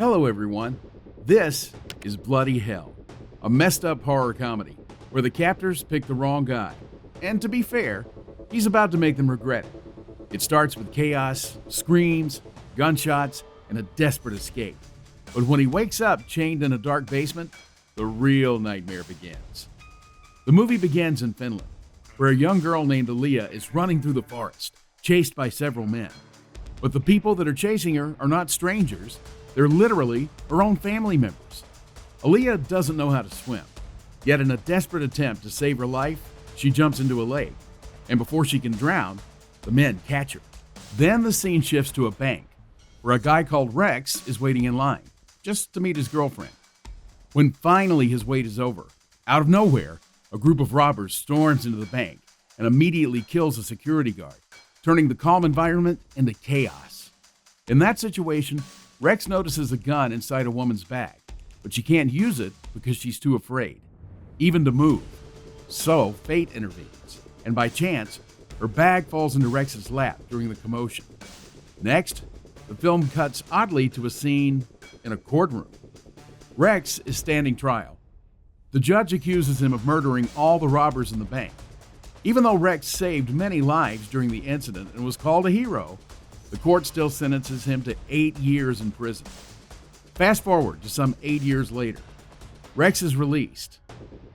Hello, everyone. This is Bloody Hell, a messed up horror comedy where the captors pick the wrong guy. And to be fair, he's about to make them regret it. It starts with chaos, screams, gunshots, and a desperate escape. But when he wakes up chained in a dark basement, the real nightmare begins. The movie begins in Finland, where a young girl named Aaliyah is running through the forest, chased by several men. But the people that are chasing her are not strangers. They're literally her own family members. Aaliyah doesn't know how to swim, yet in a desperate attempt to save her life, she jumps into a lake. And before she can drown, the men catch her. Then the scene shifts to a bank, where a guy called Rex is waiting in line, just to meet his girlfriend. When finally his wait is over, out of nowhere, a group of robbers storms into the bank and immediately kills a security guard, turning the calm environment into chaos. In that situation, Rex notices a gun inside a woman's bag, but she can't use it because she's too afraid, even to move. So fate intervenes, and by chance, her bag falls into Rex's lap during the commotion. Next, the film cuts oddly to a scene in a courtroom. Rex is standing trial. The judge accuses him of murdering all the robbers in the bank. Even though Rex saved many lives during the incident and was called a hero, the court still sentences him to 8 years in prison. Fast forward to some 8 years later. Rex is released.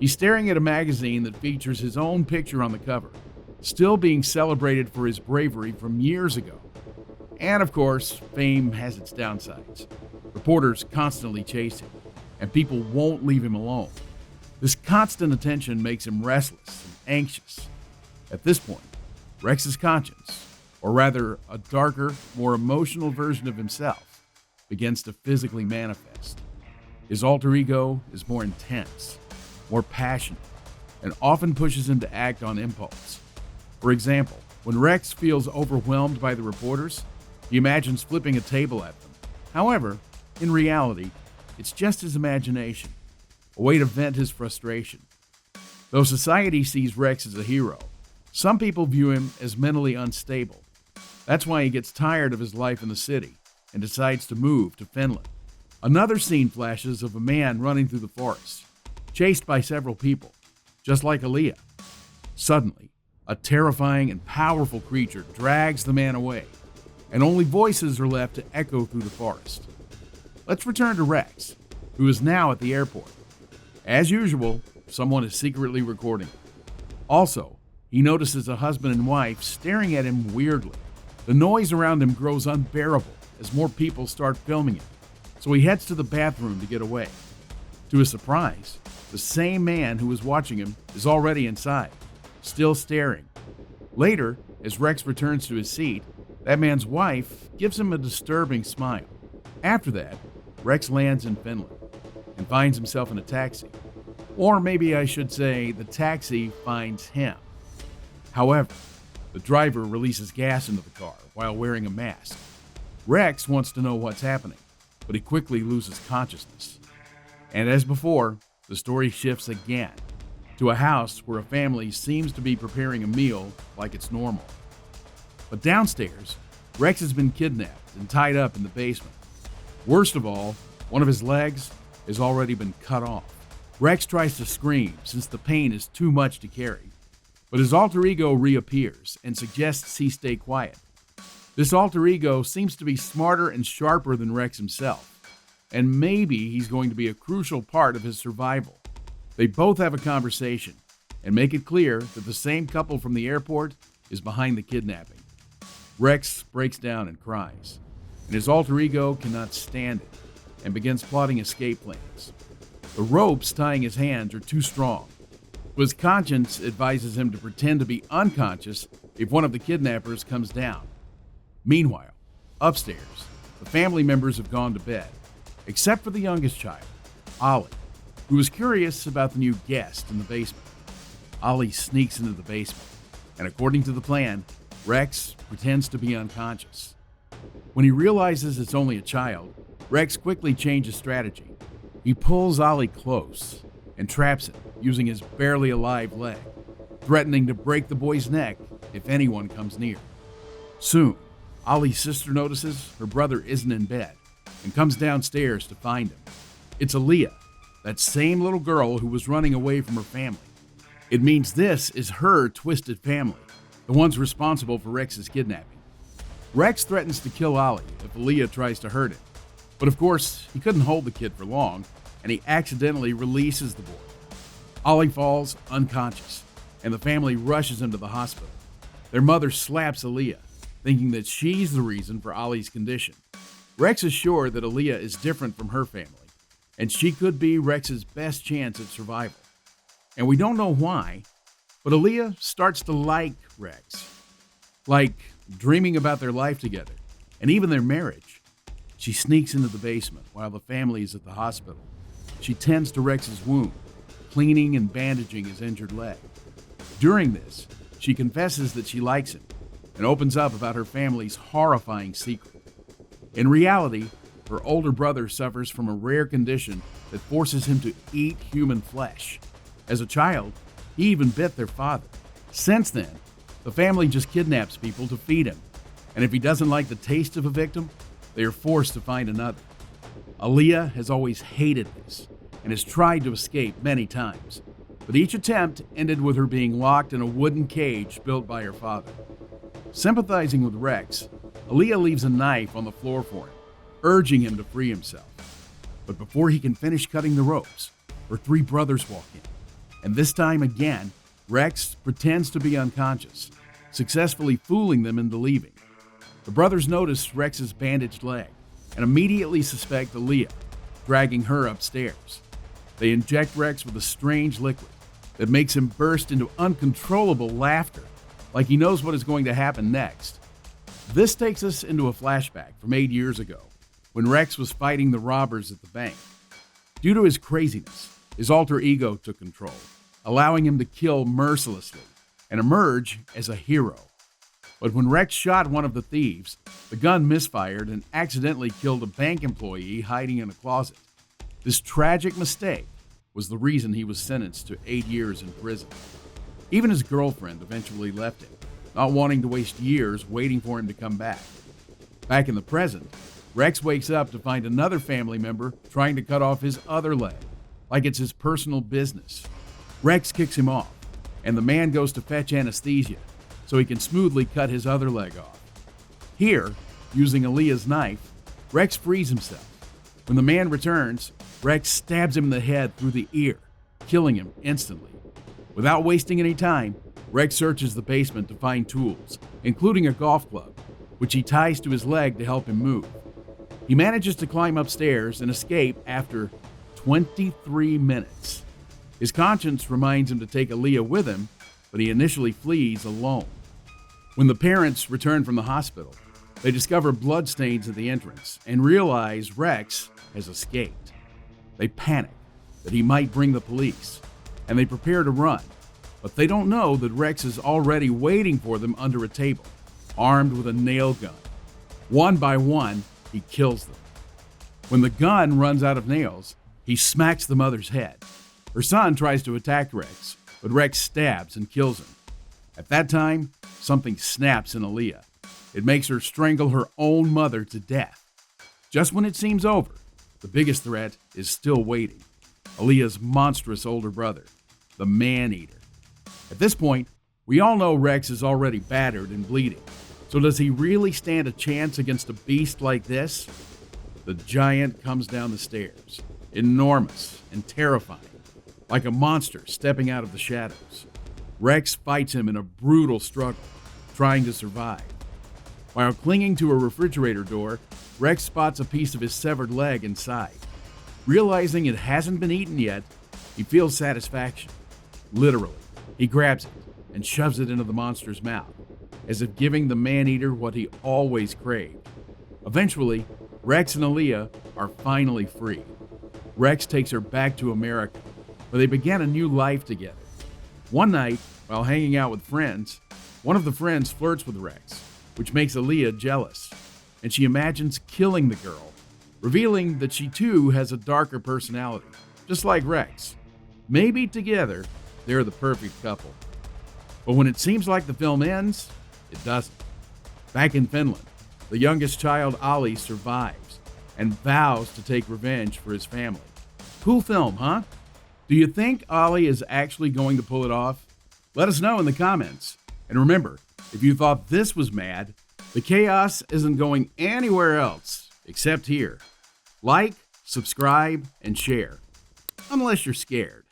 He's staring at a magazine that features his own picture on the cover, still being celebrated for his bravery from years ago. And of course, fame has its downsides. Reporters constantly chase him, and people won't leave him alone. This constant attention makes him restless and anxious. At this point, Rex's conscience, or rather a darker, more emotional version of himself, begins to physically manifest. His alter ego is more intense, more passionate, and often pushes him to act on impulse. For example, when Rex feels overwhelmed by the reporters, he imagines flipping a table at them. However, in reality, it's just his imagination, a way to vent his frustration. Though society sees Rex as a hero, some people view him as mentally unstable. That's why he gets tired of his life in the city and decides to move to Finland. Another scene flashes of a man running through the forest, chased by several people, just like Aaliyah. Suddenly, a terrifying and powerful creature drags the man away, and only voices are left to echo through the forest. Let's return to Rex, who is now at the airport. As usual, someone is secretly recording him. Also, he notices a husband and wife staring at him weirdly. The noise around him grows unbearable as more people start filming him, so he heads to the bathroom to get away. To his surprise, the same man who was watching him is already inside, still staring. Later, as Rex returns to his seat, that man's wife gives him a disturbing smile. After that, Rex lands in Finland and finds himself in a taxi. Or maybe I should say the taxi finds him. However, the driver releases gas into the car while wearing a mask. Rex wants to know what's happening, but he quickly loses consciousness. And as before, the story shifts again to a house where a family seems to be preparing a meal like it's normal. But downstairs, Rex has been kidnapped and tied up in the basement. Worst of all, one of his legs has already been cut off. Rex tries to scream since the pain is too much to carry, but his alter ego reappears and suggests he stay quiet. This alter ego seems to be smarter and sharper than Rex himself, and maybe he's going to be a crucial part of his survival. They both have a conversation and make it clear that the same couple from the airport is behind the kidnapping. Rex breaks down and cries, and his alter ego cannot stand it and begins plotting escape plans. The ropes tying his hands are too strong. His conscience advises him to pretend to be unconscious if one of the kidnappers comes down. Meanwhile, upstairs, the family members have gone to bed, except for the youngest child, Ollie, who is curious about the new guest in the basement. Ollie sneaks into the basement, and according to the plan, Rex pretends to be unconscious. When he realizes it's only a child, Rex quickly changes strategy. He pulls Ollie close and traps him using his barely alive leg, threatening to break the boy's neck if anyone comes near. Soon, Ollie's sister notices her brother isn't in bed and comes downstairs to find him. It's Aaliyah, that same little girl who was running away from her family. It means this is her twisted family, the ones responsible for Rex's kidnapping. Rex threatens to kill Ollie if Aaliyah tries to hurt him, but of course, he couldn't hold the kid for long, and he accidentally releases the boy. Ollie falls unconscious, and the family rushes him to the hospital. Their mother slaps Aaliyah, thinking that she's the reason for Ollie's condition. Rex is sure that Aaliyah is different from her family, and she could be Rex's best chance at survival. And we don't know why, but Aaliyah starts to like Rex. Like dreaming about their life together, and even their marriage. She sneaks into the basement while the family is at the hospital. She tends to Rex's wound, cleaning and bandaging his injured leg. During this, she confesses that she likes him and opens up about her family's horrifying secret. In reality, her older brother suffers from a rare condition that forces him to eat human flesh. As a child, he even bit their father. Since then, the family just kidnaps people to feed him, and if he doesn't like the taste of a victim, they are forced to find another. Aaliyah has always hated this and has tried to escape many times, but each attempt ended with her being locked in a wooden cage built by her father. Sympathizing with Rex, Aaliyah leaves a knife on the floor for him, urging him to free himself. But before he can finish cutting the ropes, her three brothers walk in, and this time again, Rex pretends to be unconscious, successfully fooling them into leaving. The brothers notice Rex's bandaged leg and immediately suspect Aaliyah, dragging her upstairs. They inject Rex with a strange liquid that makes him burst into uncontrollable laughter, like he knows what is going to happen next. This takes us into a flashback from 8 years ago, when Rex was fighting the robbers at the bank. Due to his craziness, his alter ego took control, allowing him to kill mercilessly and emerge as a hero. But when Rex shot one of the thieves, the gun misfired and accidentally killed a bank employee hiding in a closet. This tragic mistake was the reason he was sentenced to 8 years in prison. Even his girlfriend eventually left him, not wanting to waste years waiting for him to come back. Back in the present, Rex wakes up to find another family member trying to cut off his other leg, like it's his personal business. Rex kicks him off, and the man goes to fetch anesthesia so he can smoothly cut his other leg off. Here, using Aaliyah's knife, Rex frees himself. When the man returns, Rex stabs him in the head through the ear, killing him instantly. Without wasting any time, Rex searches the basement to find tools, including a golf club, which he ties to his leg to help him move. He manages to climb upstairs and escape after 23 minutes. His conscience reminds him to take Aaliyah with him, but he initially flees alone. When the parents return from the hospital, they discover bloodstains at the entrance and realize Rex has escaped. They panic that he might bring the police, and they prepare to run, but they don't know that Rex is already waiting for them under a table, armed with a nail gun. One by one, he kills them. When the gun runs out of nails, he smacks the mother's head. Her son tries to attack Rex, but Rex stabs and kills him. At that time, something snaps in Aaliyah. It makes her strangle her own mother to death. Just when it seems over, the biggest threat is still waiting. Aaliyah's monstrous older brother, the Man-Eater. At this point, we all know Rex is already battered and bleeding. So does he really stand a chance against a beast like this? The giant comes down the stairs, enormous and terrifying, like a monster stepping out of the shadows. Rex fights him in a brutal struggle, trying to survive. While clinging to a refrigerator door, Rex spots a piece of his severed leg inside. Realizing it hasn't been eaten yet, he feels satisfaction. Literally, he grabs it and shoves it into the monster's mouth, as if giving the Man-Eater what he always craved. Eventually, Rex and Aaliyah are finally free. Rex takes her back to America, where they began a new life together. One night, while hanging out with friends, one of the friends flirts with Rex, which makes Aaliyah jealous, and she imagines killing the girl, revealing that she too has a darker personality, just like Rex. Maybe together, they're the perfect couple. But when it seems like the film ends, it doesn't. Back in Finland, the youngest child, Ollie, survives, and vows to take revenge for his family. Cool film, huh? Do you think Ollie is actually going to pull it off? Let us know in the comments. And remember, if you thought this was mad, the chaos isn't going anywhere else except here. Like, subscribe, and share. Unless you're scared.